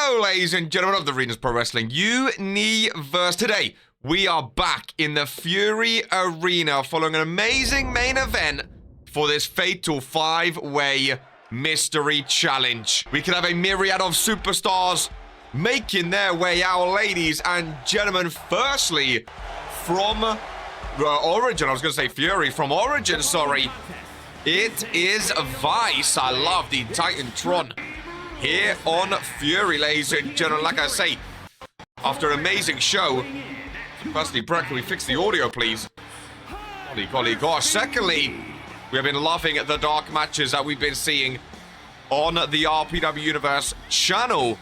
Hello, ladies and gentlemen of the Regents Pro Wrestling Universe. Today, we are back in the Fury Arena following an amazing main event for this Fatal 5-Way Mystery Challenge. We can have a myriad of superstars making their way out, ladies and gentlemen. Firstly, from Origin, I was going to say Fury, from Origin, sorry. It is Vice. I love the Titantron here on Fury, ladies and gentlemen. Like I say, after an amazing show, firstly, Brett, can we fix the audio, please? Golly gosh. Secondly, we have been loving the dark matches that we've been seeing on the RPW Universe channel.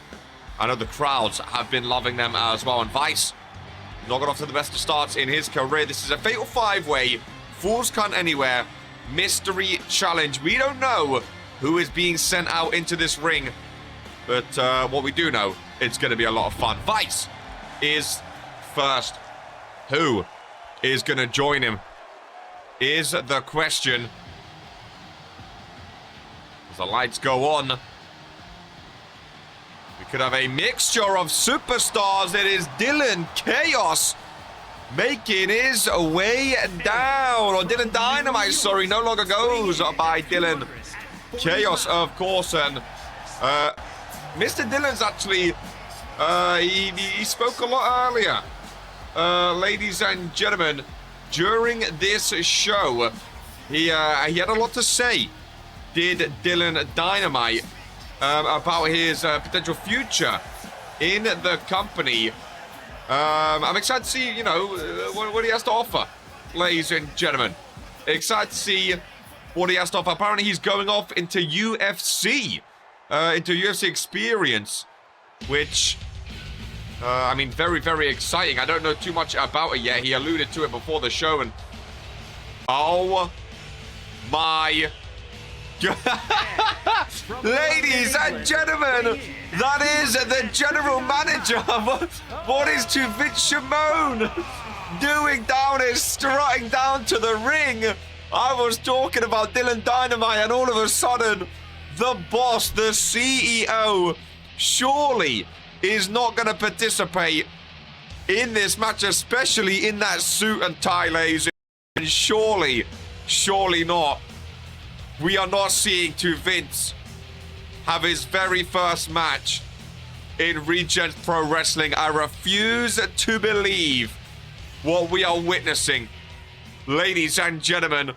I know the crowds have been loving them as well. And Vice not got off to the best of starts in his career. This is a Fatal 5-Way, Falls Count Anywhere Mystery Challenge. We don't know who is being sent out into this ring, but what we do know, it's going to be a lot of fun. Vice is first. Who is going to join him is the question. As the lights go on, we could have a mixture of superstars. It is Dylan Chaos making his way down. Or Dylan Dynamite, sorry, no longer goes by Dylan Chaos, of course. And Mr. Dylan's actually, he spoke a lot earlier. Ladies and gentlemen, during this show, he had a lot to say, did Dylan Dynamite, about his potential future in the company. I'm excited to see, you know, what he has to offer, ladies and gentlemen. Excited to see what he has to offer. Apparently, he's going off into UFC, into UFC experience, which, I mean, very, very exciting. I don't know too much about it yet. He alluded to it before the show, and oh my ladies and gentlemen, that is the general manager. What is to Vince Shimon doing down here, strutting down to the ring? I was talking about Dylan Dynamite, and all of a sudden, the boss, the CEO, surely is not going to participate in this match, especially in that suit and tie, ladies. And surely not. We are not seeing to Vince have his very first match in Regents Pro Wrestling. I refuse to believe what we are witnessing. Ladies and gentlemen,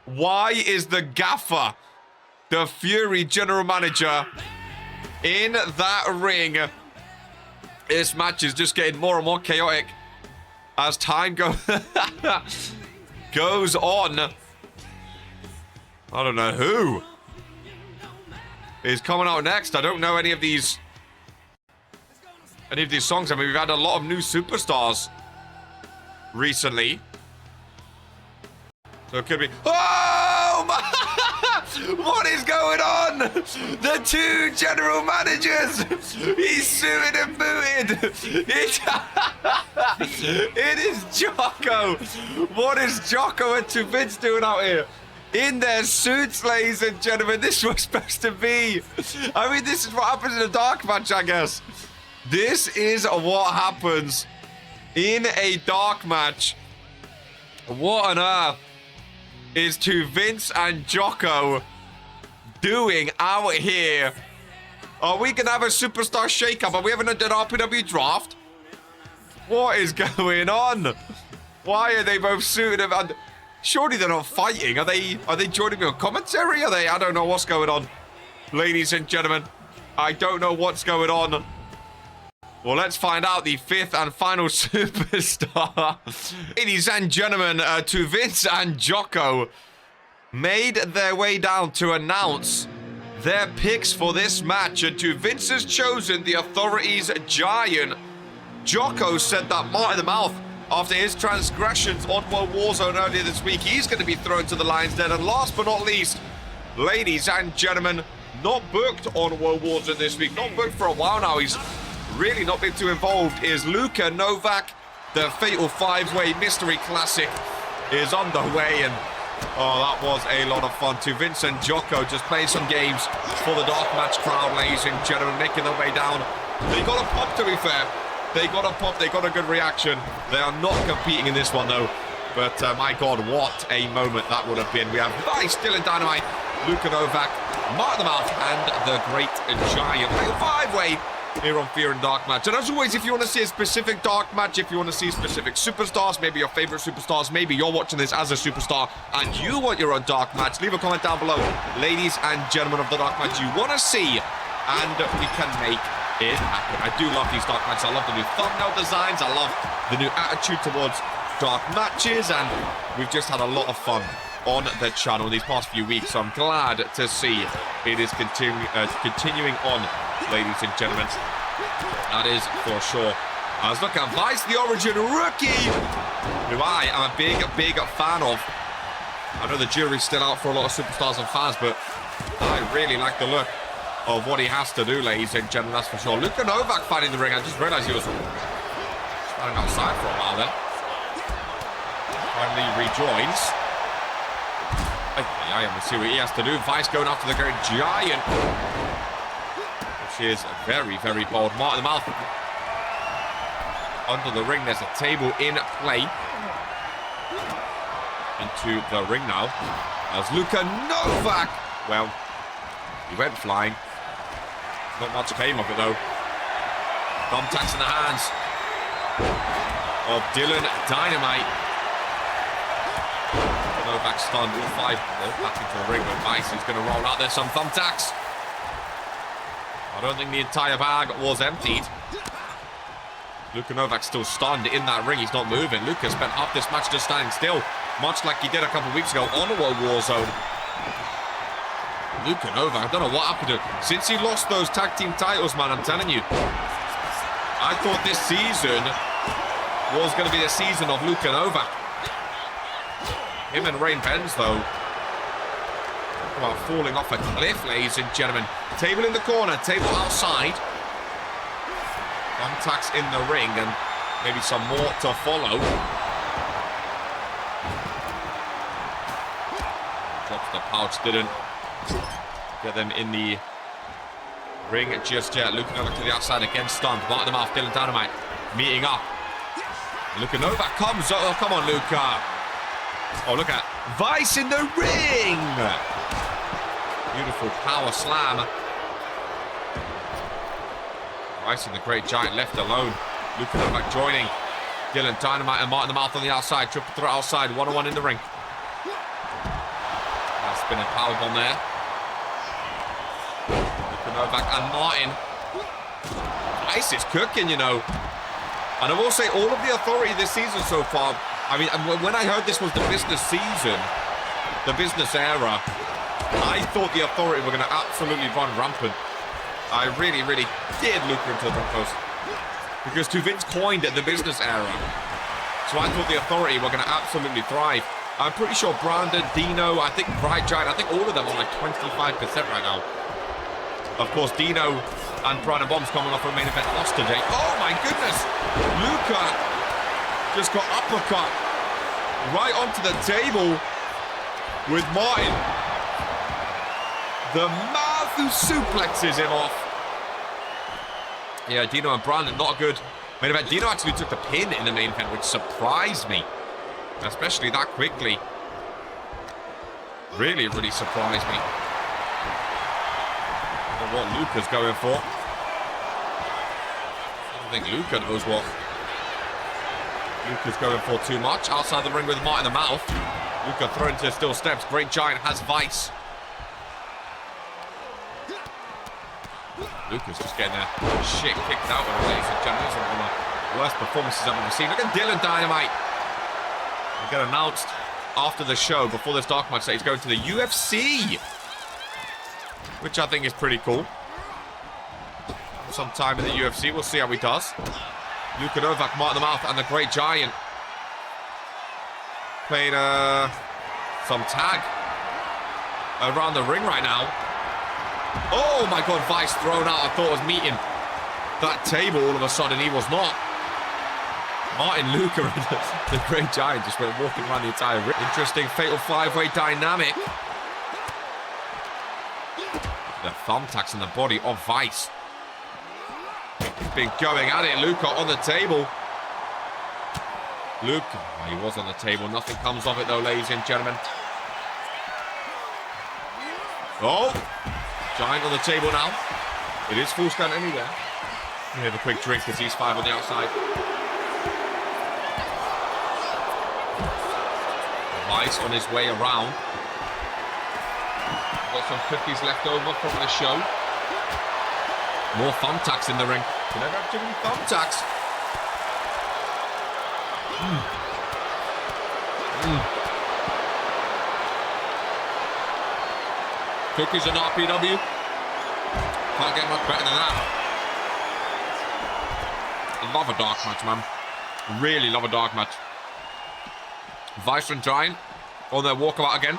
why is the gaffer, the Fury general manager, in that ring? This match is just getting more and more chaotic as time goes on. I don't know who is coming out next. I don't know any of these songs. I mean, we've had a lot of new superstars recently, so it could be. Oh my! What is going on? The two general managers. He's suited and booted. It is Jocko. What is Jocko and two Vince doing out here? In their suits, ladies and gentlemen. This was supposed to be. I mean, this is what happens in a dark match, I guess. This is what happens in a dark match. What on earth is to Vince and Jocko doing out here? Are we gonna have a superstar shakeup? Are we having a RPW draft? What is going on? Why are they both suited and... Surely they're not fighting. Are they joining me on commentary? I don't know what's going on. Ladies and gentlemen, I don't know what's going on. Well, let's find out the fifth and final superstar. Ladies and gentlemen, to Vince and Jocko made their way down to announce their picks for this match. And to Vince has chosen the Authorities Giant. Jocko said that Martin the Mouth, after his transgressions on World Warzone earlier this week, he's going to be thrown to the lion's den. And last but not least, ladies and gentlemen, not booked on World Warzone this week, not booked for a while now, he's really not been too involved, is Luka Novak. The Fatal 5-Way Mystery Classic is underway, and oh, that was a lot of fun. To Vince and Jocko just playing some games for the dark match crowd, ladies and gentlemen, making their way down They got a pop, to be fair. They got a pop. They got a good reaction. They are not competing in this one, though. But, my God, what a moment that would have been. We have Vice, Dylan Dynamite, Luka Novak, Mark the Mouth, and the Great Giant. Five-way here on Fear and Dark Match. And as always, if you want to see a specific dark match, if you want to see specific superstars, maybe your favorite superstars, maybe you're watching this as a superstar and you want your own dark match, leave a comment down below, ladies and gentlemen of the dark match you want to see, and we can make it happen. I do love these dark matches. I love the new thumbnail designs. I love the new attitude towards dark matches, and we've just had a lot of fun on the channel these past few weeks, so I'm glad to see it is continuing on, ladies and gentlemen. That is for sure. Let's look at Vice, the Origin rookie, who I am a big fan of. I know the jury's still out for a lot of superstars and fans, but I really like the look of what he has to do, ladies and gentlemen, that's for sure. Luka Novak fighting the ring. I just realized he was standing outside for a while then. Finally rejoins. I am see what he has to do. Vice going after the Great Giant, which is very bold. Mark the Mouth under the ring. There's a table in play. Into the ring now as Luka Novak. Well, he went flying. Not much came of it though. Thumbtacks in the hands of Dylan Dynamite. Novak stunned, all five back into the ring with Vice. He's going to roll out. There's some thumbtacks. I don't think the entire bag was emptied. Luka Novak still stunned in that ring. He's not moving. Luka spent half this match just standing still, much like he did a couple of weeks ago on the World War Zone. Luka Novak, I don't know what happened to him. Since he lost those tag team titles, man, I'm telling you. I thought this season was going to be the season of Luka Novak. Him and Rain Benz, though, talk about falling off a cliff, ladies and gentlemen. Table in the corner, table outside. Thumbtacks in the ring, and maybe some more to follow. Drops the pouch, didn't get them in the ring just yet. Luka Novak to the outside again, stunned. Mark the Mouth, Dylan Dynamite meeting up. Luka Novak comes. Oh, come on, Luka. Oh, look at Vice in the ring. Beautiful power slam. Vice and the Great Giant left alone. Luka Novak joining. Dylan Dynamite and Martin the Mouth on the outside. Triple threat outside. 1-on-1 in the ring. Nice spinning powerbomb there. Luka Novak and Martin. Vice is cooking, you know. And I will say, all of the authority this season so far, I mean, when I heard this was the business season, the business era, I thought the authority were going to absolutely run rampant. I really did look into the Broncos. Because to Vince coined it the business era. So I thought the authority were going to absolutely thrive. I'm pretty sure Brandon, Dino, I think Bright Giant, I think all of them are like 25% right now. Of course, Dino and Brandon Bombs coming off a main event loss today. Oh my goodness! Luka just got uppercut right onto the table with Martin. The Mouth who suplexes him off. Yeah, Dino and Brandon, not a good main event. Dino actually took the pin in the main event, which surprised me. Especially that quickly. Really surprised me. I don't know what Luka's going for. I don't think Luka knows what Luka's going for too much. Outside the ring with Martin the Mouth. Luka thrown to steel steps. Great Giant has Vice. Luka's just getting their shit kicked out of him, ladies and gentlemen. It's one of the worst performances I've ever seen. Look at Dylan Dynamite. They get announced after the show, before this dark match, that he's going to the UFC. Which I think is pretty cool. Some time in the UFC. We'll see how he does. Luka Novak, Martin the Mouth, and the Great Giant playing some tag around the ring right now. Oh my God, Vice thrown out. I thought it was meeting that table all of a sudden. He was not. Martin, Luka, and the Great Giant just went walking around the entire ring. Interesting fatal five-way dynamic. The thumbtacks in the body of Vice. been going at it. Luca on the table. Luke, he was on the table. Nothing comes of it though, ladies and gentlemen. Oh, Giant on the table now. It is full stand anywhere. We have a quick drink because he's 5 on the outside. Vice on his way around. Got some cookies left over from the show. More thumbtacks in the ring. You never have too many thumbtacks. Cookies and RPW. Can't get much better than that. Love a dark match, man. Really love a dark match. Vice and Giant on their walkabout again.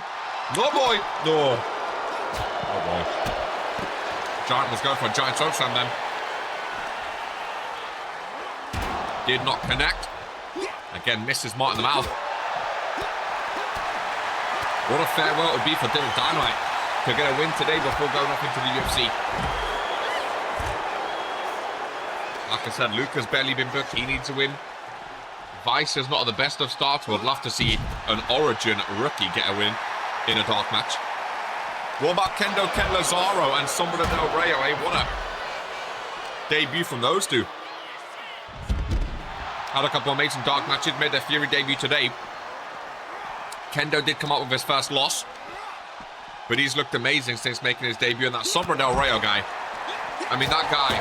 No boy! No. Oh boy. Giant was going for a giant chokestand then. Did not connect. Again, misses Martin in the mouth. What a farewell it would be for Dylan Dynamite to get a win today before going off into the UFC. Like I said, Luca's barely been booked. He needs a win. Vice is not at the best of starts. Would love to see an Origin rookie get a win in a dark match. What about Kendo Ken Lazaro and Sombra Del Rey? What a debut from those two. Had a couple of amazing dark matches, made their Fury debut today. Kendo did come up with his first loss, but he's looked amazing since making his debut. And that Sombra Del Rey guy, I mean, that guy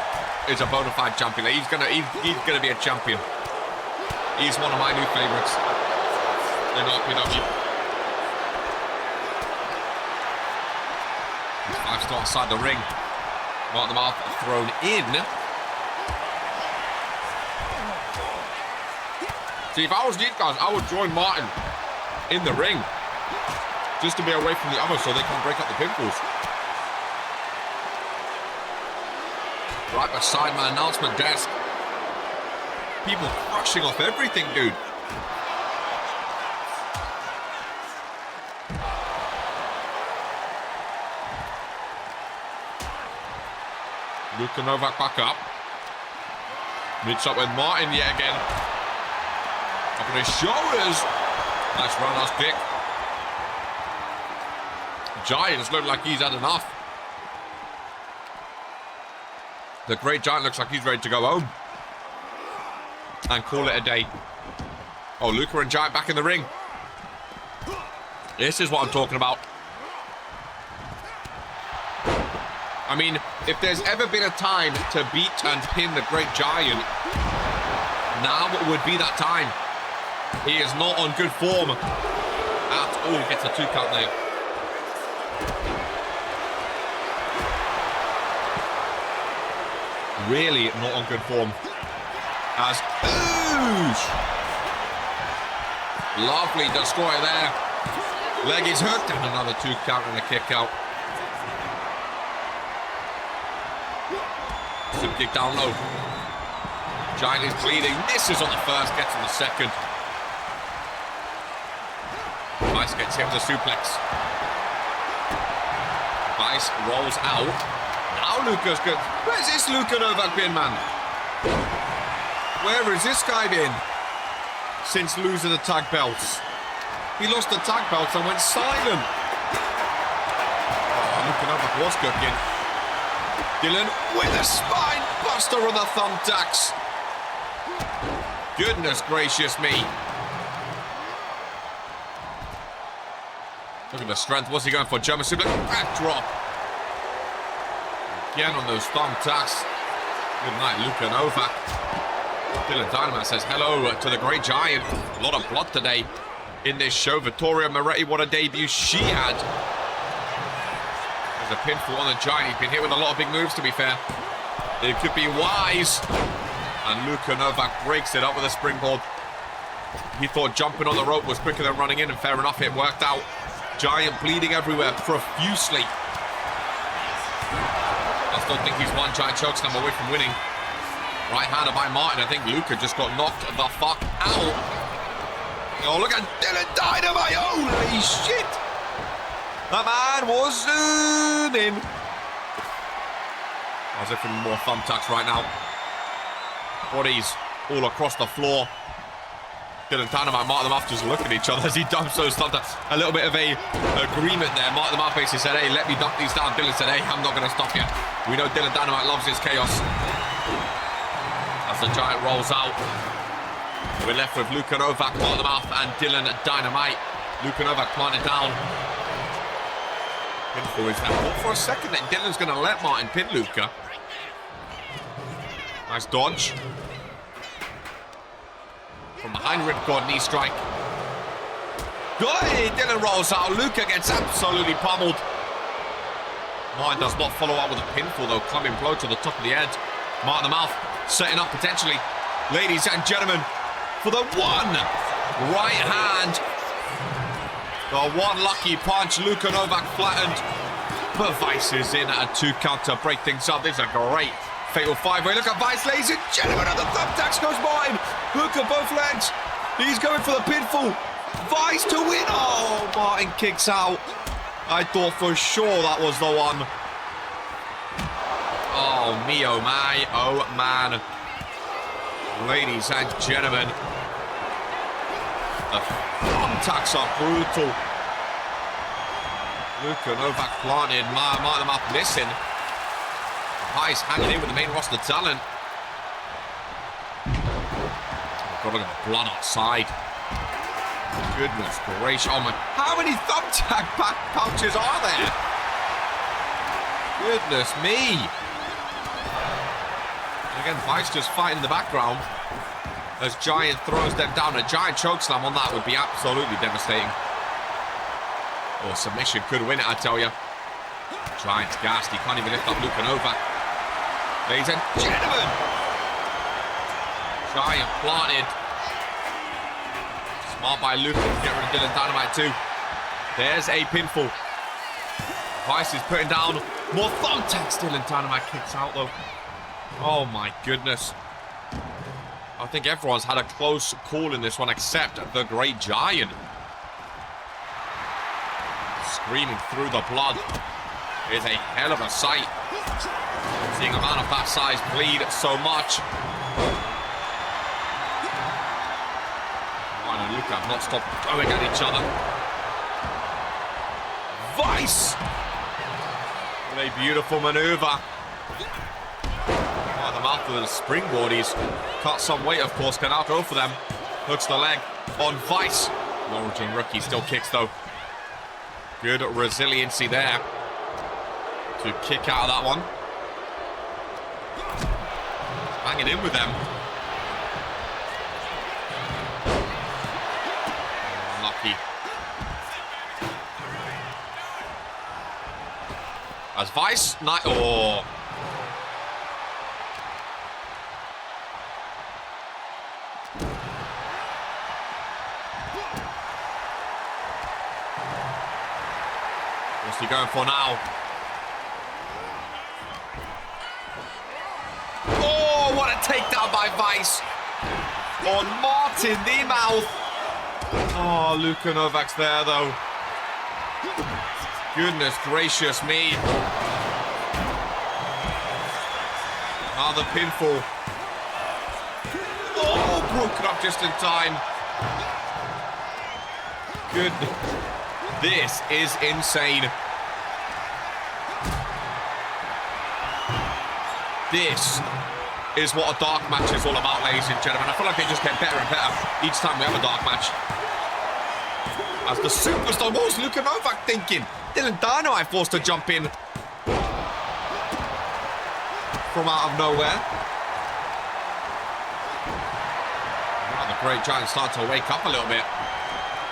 is a bona fide champion. He's gonna be a champion. He's one of my new favorites in RPW. 5-star outside the ring. Mark the mouth thrown in. See, if I was these guys, I would join Martin in the ring just to be away from the others so they can break up the pinfalls. Right beside my announcement desk. People crushing off everything, dude. Luka Novak back up. Meets up with Martin yet again. Up on his shoulders. Nice roundhouse kick. Giants look like he's had enough. The Great Giant looks like he's ready to go home and call it a day. Oh, Luca and Giant back in the ring. This is what I'm talking about. I mean, if there's ever been a time to beat and pin the Great Giant, now would be that time. He is not on good form at all. Gets a 2 count there. Really not on good form. As oosh! Lovely destroyer there. Leg is hooked and another 2 count and a kick out. Super kick down low. Giant is bleeding. Misses on the first, gets on the second. Vice gets hit with a suplex. Vice rolls out. Now Luca's good. Where's this Luka Novak been, man? Where has this guy been since losing the tag belts? He lost the tag belts and went silent. Oh, Luka Novak was cooking. Dylan with a spine buster on the thumbtacks. Goodness gracious me. Look at the strength. What's he going for? German suplex. Backdrop. Again on those thumbtacks. Good night, Luka Novak. Dylan Dynamite says hello to the Great Giant. A lot of blood today in this show. Vittoria Moretti, what a debut she had. There's a pinfall on the Giant. He's been hit with a lot of big moves, to be fair. It could be wise. And Luka Novak breaks it up with a springboard. He thought jumping on the rope was quicker than running in, and fair enough, it worked out. Giant bleeding everywhere profusely. I still think he's one giant chokeslam away from winning. Right-hander by Martin. I think Luka just got knocked the fuck out. Oh, look at Dylan Dynamite. Holy shit. That man was zooming. As if in more thumbtacks right now. Bodies all across the floor. Dylan Dynamite, Mark them off, just look at each other as he dumps those thumbtacks. A little bit of a agreement there. Mark them off basically said, hey, let me dump these down. Dylan said, hey, I'm not going to stop you. We know Dylan Dynamite loves his chaos. As the Giant rolls out, we're left with Luka Novak, Mark them off, and Dylan Dynamite. Luka Novak planted down. Pinfall is there. But for a second then, Dylan's going to let Martin pin Luka. Nice dodge. From behind, ripcord knee strike. Good. Dylan rolls out. Luka gets absolutely pummeled. Martin does not follow up with a pinfall though. Clubbing blow to the top of the head. Martin the mouth. Setting up potentially. Ladies and gentlemen, for the one right hand. The one lucky punch. Luka Novak flattened. But Vice is in at a 2 count to break things up. This is a great fatal 5-way. Look at Vice, ladies and gentlemen. On the thumbtacks goes Martin. Luka both legs. He's going for the pinfall. Vice to win. Oh, Martin kicks out. I thought for sure that was the one. Oh, me, oh my, oh man. Ladies and gentlemen. The thumbtacks are brutal. Luka Novak planted. Martin them up missing. Vice hanging in with the main roster talent. Oh, God, look at the blood outside. Goodness gracious. Oh my. How many thumbtack back pouches are there? Goodness me. And again, Vice just fighting in the background as Giant throws them down. A Giant chokeslam on that would be absolutely devastating. Oh, submission could win it, I tell you. Giant's gassed. He can't even lift up Luka Novak. Ladies and gentlemen. Giant planted. Smart by Luka to get rid of Dylan Dynamite too. There's a pinfall. Vice is putting down more thumbtacks. Dylan Dynamite kicks out though. Oh my goodness. I think everyone's had a close call in this one except the Great Giant. Screaming through the blood is a hell of a sight. Seeing a man of that size bleed so much. Martin and Luka have not stopped going at each other. Vice! What a beautiful maneuver. By the mouth of the springboard, he's cut some weight, of course, can out go for them. Hooks the leg on Vice. Origin rookie still kicks though. Good resiliency there to kick out of that one. Hanging in with them. Unlucky. As Vice, oh. What's he going for now? Oh, what a takedown by Vice. On Martin, the mouth. Oh, Luka Novak's there, though. Goodness gracious me. Another pinfall. Oh, broken up just in time. Goodness. This is insane. This is what a dark match is all about, ladies and gentlemen. I feel like they just get better and better each time we have a dark match. As the superstar, what was Luka Novak thinking? Dylan Dynamite forced to jump in from out of nowhere. Now the Great Giant start to wake up a little bit,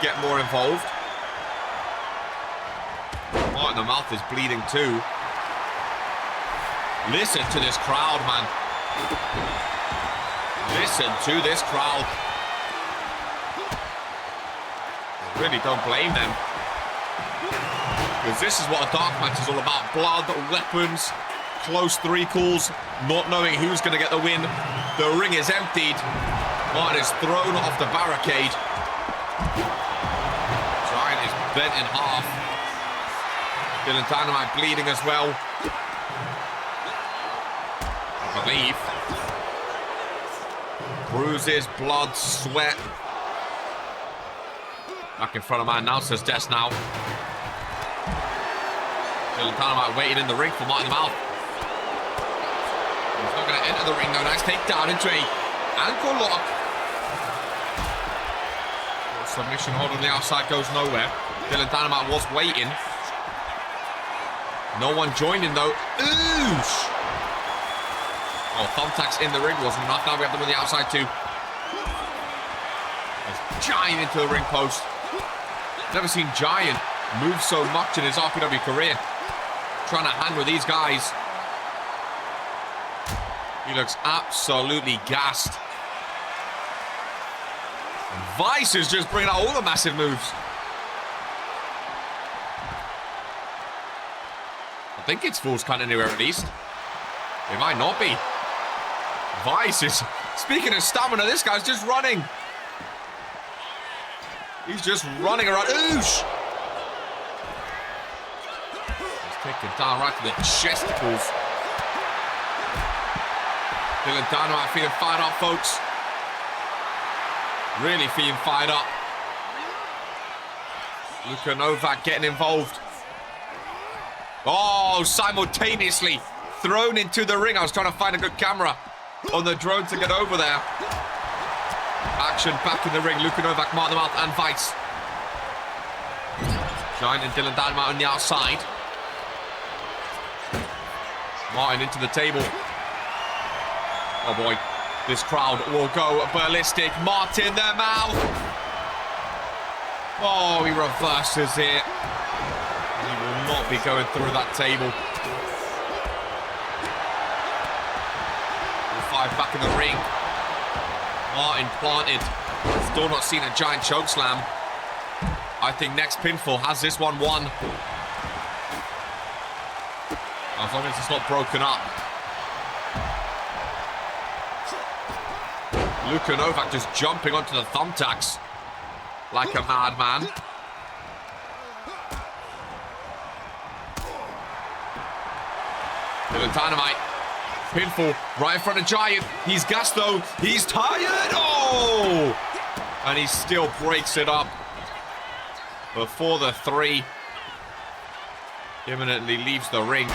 get more involved. Martin, the mouth is bleeding too. Listen to this crowd, man. Listen to this crowd. I really don't blame them. Because this is what a dark match is all about. Blood, weapons, close three calls, not knowing who's going to get the win. The ring is emptied. Martin is thrown off the barricade. Giant is bent in half. Dylan Dynamite bleeding as well. I believe. Bruises, blood, sweat. Back in front of my announcer's desk now. Dylan Dynamite waiting in the ring for Martin Mouth. He's not going to enter the ring though. Nice takedown into a ankle lock. Submission hold on the outside goes nowhere. Dylan Dynamite was waiting. No one joining though. Oosh! Oh, thumbtacks in the ring wasn't enough. Now we have them on the outside too. There's Giant into the ring post. Never seen Giant move so much in his RPW career. Trying to hang with these guys. He looks absolutely gassed. And Vice is just bringing out all the massive moves. I think it's Fool's Count anywhere at least. It might not be. Vice is... Speaking of stamina, this guy's just running. He's just running around. Oosh! He's taken down right to the chesticles. Dylan Dynamite feeling fired up, folks. Really feeling fired up. Luka Novak getting involved. Oh, simultaneously thrown into the ring. I was trying to find a good camera on the drone to get over there. Action back in the ring. Luka Novak, Martin Mouth, and Vice. Giant and Dylan Dynamite on the outside. Martin into the table. Oh boy, this crowd will go ballistic. Martin, their mouth. Oh, he reverses it. He will not be going through that table. Five back in the ring. Martin planted. Still not seen a Giant chokeslam. I think next pinfall has this one won. As long as it's not broken up. Luka Novak just jumping onto the thumbtacks like a madman. Dylan Dynamite. Pinfall right in front of Giant. He's gassed though. He's tired. Oh! And he still breaks it up before the three. Imminently leaves the ring. A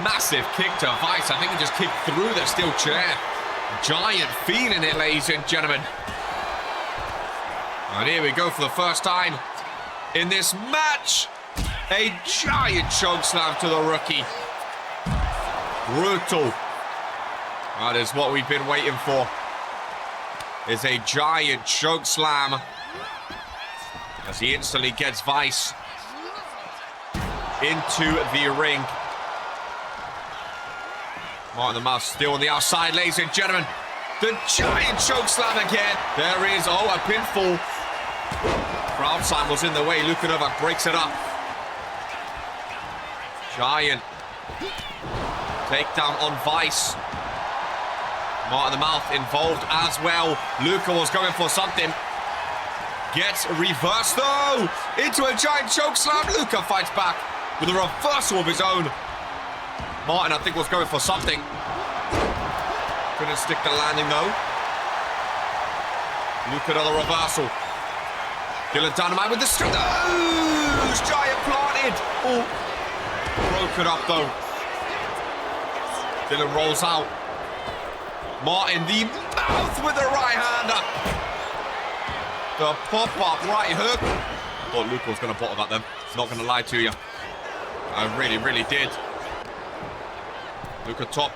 massive kick to Vice. I think he just kicked through the steel chair. Giant feeling it, ladies and gentlemen. And here we go for the first time in this match. A Giant chokeslam to the rookie. Brutal. That is what we've been waiting for. Is a Giant chokeslam. As he instantly gets Vice into the ring. Martin the Mouse still on the outside, ladies and gentlemen. The Giant chokeslam again. There is, oh, a pinfall. Crowd sign was in the way. Luka Novak breaks it up. Giant. Takedown on Vice. Martin the Mouth involved as well. Luka was going for something. Gets reversed though. Into a Giant chokeslam. Luka fights back with a reversal of his own. Martin, I think, was going for something. Couldn't stick the landing though. Luka another reversal. Dylan Dynamite with the strength. Oh, Giant planted. Oh, broken up though. Dylan rolls out. Martin, the mouth with the right-hander. The pop-up right hook. Thought Luka was going to bottle that then. Not going to lie to you. I really, really did. Luka top.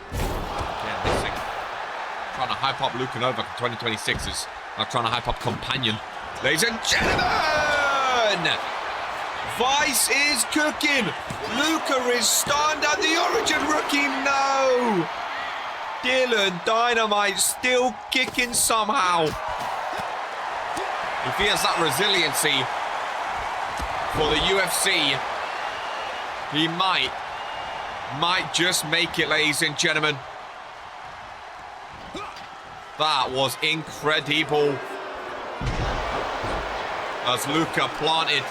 Again, missing. Trying to hype up Luka Novak in 2026 is like trying to hype up Companion. Ladies and gentlemen! Vice is cooking. Luka is stunned and the Origin rookie, no! Dylan Dynamite still kicking somehow. If he has that resiliency for the UFC, he might just make it, ladies and gentlemen. That was incredible. As Luka planted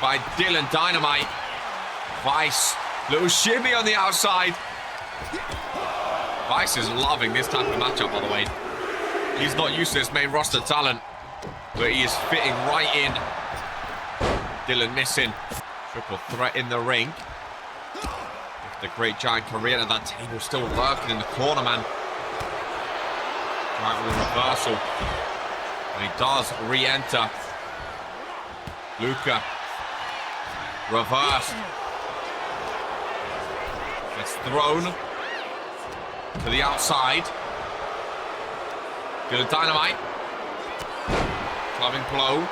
by Dylan Dynamite. Vice, little shimmy on the outside. Vice is loving this type of matchup, by the way. He's not used to this main roster talent, but he is fitting right in. Dylan missing. Triple threat in the ring. If the Great Giant career at that table still lurking in the corner, man. Right with a reversal. And he does re-enter. Luca. Reverse. Gets thrown to the outside. Dylan Dynamite. Clubbing blow.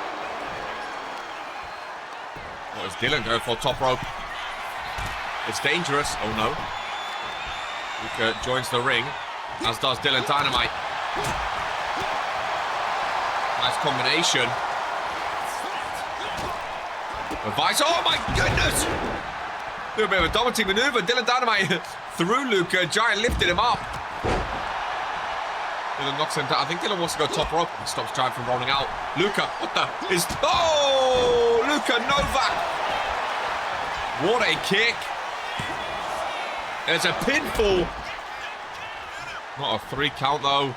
What is Dylan going for? Top rope. It's dangerous. Oh no. Luca joins the ring, as does Dylan Dynamite. Nice combination. Vice. Oh my goodness! A little bit of a double team maneuver. Dylan Dynamite through Luca. Giant lifted him up. Dylan knocks him down. I think Dylan wants to go top rope. He stops Giant from rolling out. Luca, what the is? Oh! Luca Novak. What a kick. There's a pinfall. Not a 3 count though.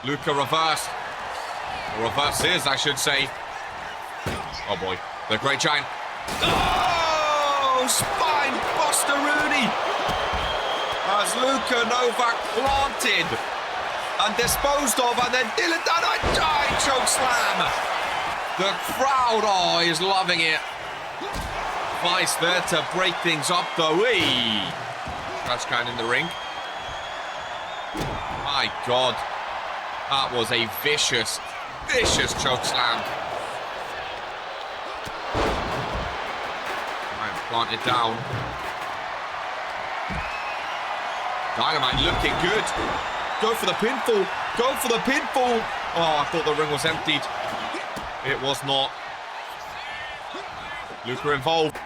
Luca reversed. Reverses, I should say. Oh boy, the Great Giant. Oh! Spine buster Rooney. As Luca Novak planted and disposed of, and then Dylan Dynamite giant choke slam. The crowd, oh, is loving it. Vice there to break things up though. Trash can in the ring. My God. That was a vicious, vicious choke slam. Giant planted down. Dynamite looking good. Go for the pinfall. Go for the pinfall. Oh, I thought the ring was emptied. It was not. Luca involved.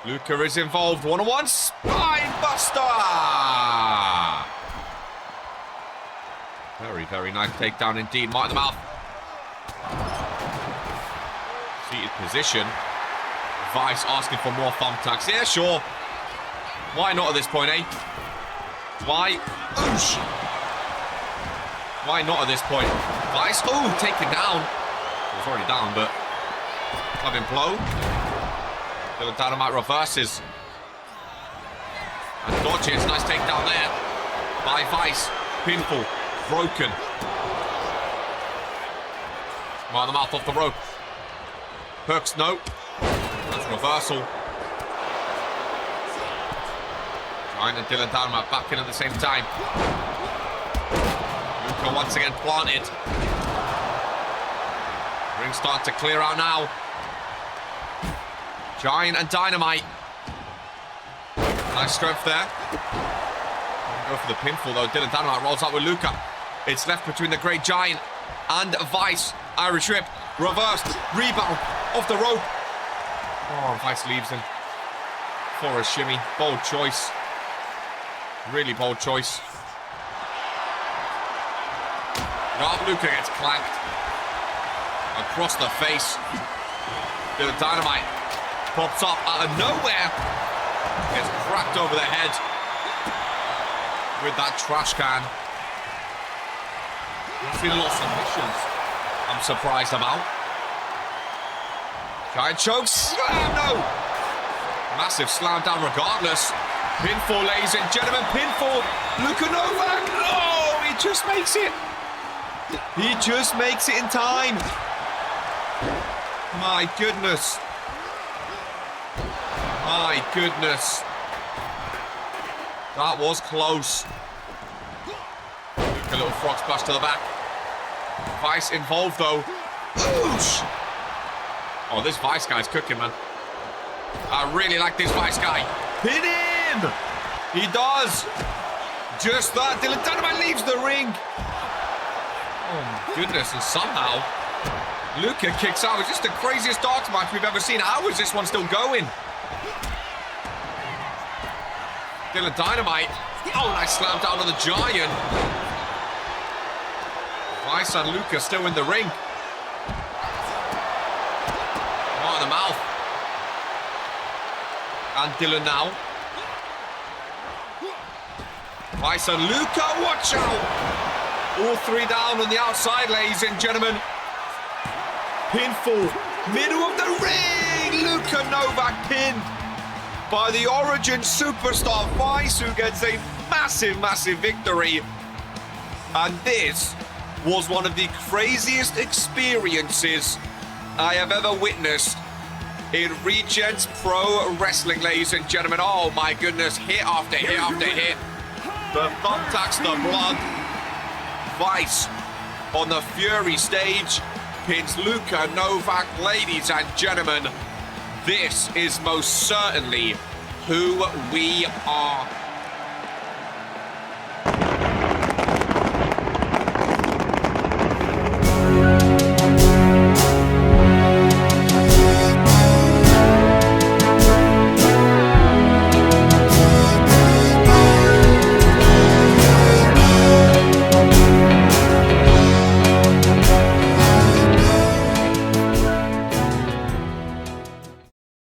Luca is involved. One-on-one. Spine buster. Very, very nice takedown indeed. Mark the mouth. Seated position. Vice asking for more thumbtacks. Yeah, sure. Why not at this point, eh? Why? Oosh. Why not at this point? Vice. Oh, taken down. He was already down, but clubbing blow. Dylan Dynamite reverses. And dodges. Nice takedown there by Vice. Pinfall. Broken. Mark the mouth off the rope. Hooks, no. That's reversal. Giant and Dylan Dynamite back in at the same time. Luca once again planted. Ring starting to clear out now. Giant and Dynamite. Nice strength there. Go for the pinfall though. Dylan Dynamite rolls out with Luca. It's left between the Great Giant and Vice. Irish whip. Reversed. Rebound. Off the rope. Oh, Vice leaves him for a shimmy. Bold choice. Really bold choice. Now Luca gets clanked. Across the face. Dylan Dynamite pops up out of nowhere. Gets cracked over the head with that trash can. I've seen a lot of submissions I'm surprised about. Giant choke slam, no! Massive slam down regardless. Pinfall, ladies and gentlemen, pinfall. Luca Novak, oh, he just makes it. He just makes it in time. My goodness. My goodness. That was close. A little frog splash to the back. Vice involved though. Oosh! Oh, this Vice guy's cooking, man. I really like this Vice guy. Pin him! He does. Just that. Dylan Dynamite leaves the ring. Oh my goodness, and somehow Luca kicks out. It's just the craziest darts match we've ever seen. How is this one still going? Dylan Dynamite. Oh, nice slam down on the Giant. Vice and Luca still in the ring. Right in the mouth. And Dylan now. Vice and Luca, watch out. All three down on the outside, ladies and gentlemen. Pinfall, middle of the ring. Luka Novak pinned by the Origin superstar Vice, who gets a massive, massive victory. And this was one of the craziest experiences I have ever witnessed in Regents Pro Wrestling, ladies and gentlemen. Oh my goodness, hit after hit after hit. The thumbtacks, the blood. Vice on the Fury stage pins Luka Novak. Ladies and gentlemen, this is most certainly who we are.